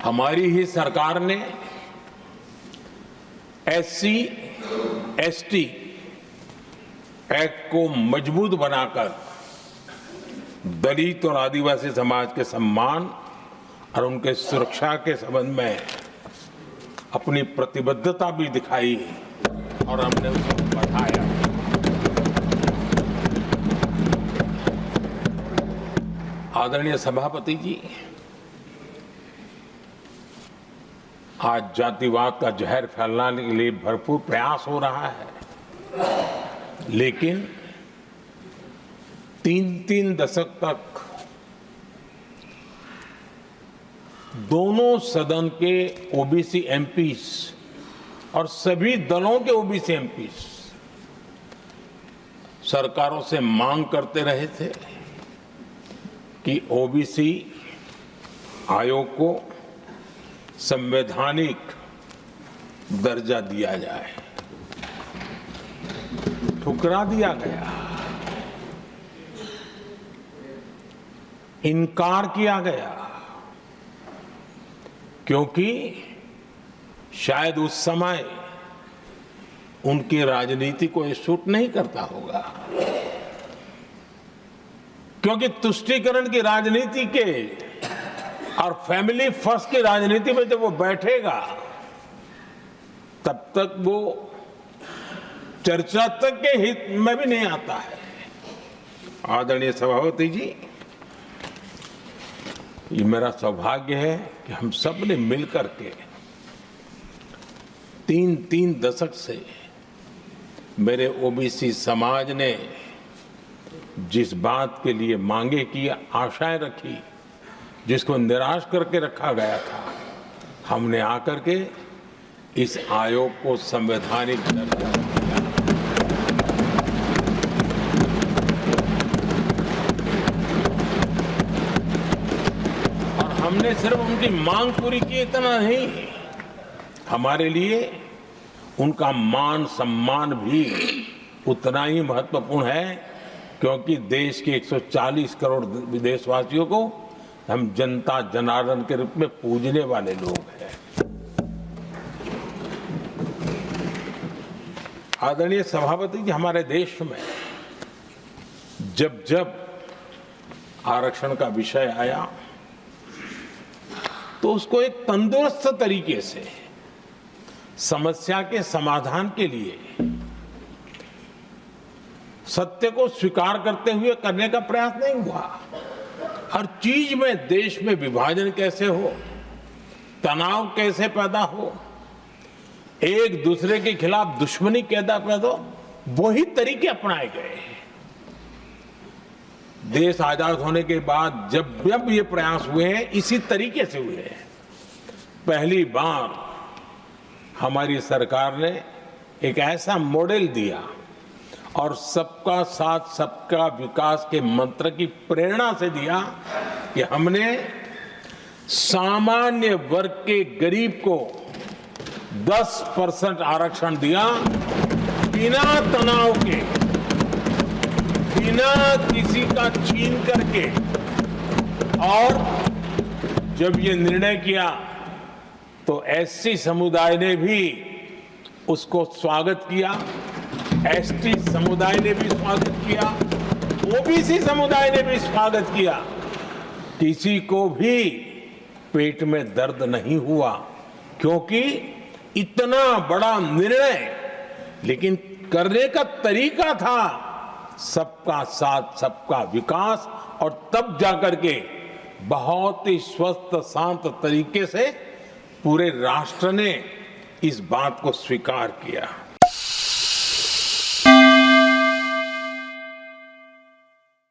हमारी ही सरकार ने SC ST एक्ट को मजबूत बनाकर दलित और आदिवासी समाज के सम्मान और उनके सुरक्षा के संबंध में अपनी प्रतिबद्धता भी दिखाई और हमने उसको बढ़ाया। आदरणीय सभापति जी, आज जातिवाद का जहर फैलाने के लिए भरपूर प्रयास हो रहा है, लेकिन 3 दशक तक दोनों सदन के ओबीसी MPs और सभी दलों के ओबीसी MPs सरकारों से मांग करते रहे थे कि ओबीसी आयोग को संवैधानिक दर्जा दिया जाए। ठुकरा दिया गया, इनकार किया गया, क्योंकि शायद उस समय उनकी राजनीति को ये सूट नहीं करता होगा, क्योंकि तुष्टीकरण की राजनीति के और फैमिली फर्स्ट की राजनीति में जब वो बैठेगा तब तक वो चर्चा तक के हित में भी नहीं आता है। आदरणीय सभापति जी, ये मेरा सौभाग्य है कि हम सब ने मिलकर के 3 दशक से मेरे ओबीसी समाज ने जिस बात के लिए मांगे की, आशाएं रखी, जिसको निराश करके रखा गया था, हमने आकर के इस आयोग को संवैधानिक दर्जा दिया। और हमने सिर्फ उनकी मांग पूरी की इतना नहीं, हमारे लिए उनका मान सम्मान भी उतना ही महत्वपूर्ण है, क्योंकि देश के 140 करोड़ देशवासियों को हम जनता जनार्दन के रूप में पूजने वाले लोग हैं। आदरणीय सभापति जी, हमारे देश में जब जब आरक्षण का विषय आया तो उसको एक तंदुरुस्त तरीके से समस्या के समाधान के लिए सत्य को स्वीकार करते हुए करने का प्रयास नहीं हुआ। हर चीज में देश में विभाजन कैसे हो, तनाव कैसे पैदा हो, एक दूसरे के खिलाफ दुश्मनी कैसे पैदा हो, वही तरीके अपनाए गए। देश आजाद होने के बाद जब ये प्रयास हुए हैं, इसी तरीके से हुए हैं। पहली बार हमारी सरकार ने एक ऐसा मॉडल दिया और सबका साथ सबका विकास के मंत्र की प्रेरणा से दिया कि हमने सामान्य वर्ग के गरीब को 10% आरक्षण दिया, बिना तनाव के, बिना किसी का छीन करके। और जब ये निर्णय किया तो SC समुदाय ने भी उसको स्वागत किया, ST समुदाय ने भी स्वागत किया, OBC समुदाय ने भी स्वागत किया। किसी को भी पेट में दर्द नहीं हुआ, क्योंकि इतना बड़ा निर्णय, लेकिन करने का तरीका था सबका साथ सबका विकास, और तब जाकर के बहुत ही स्वस्थ शांत तरीके से पूरे राष्ट्र ने इस बात को स्वीकार किया।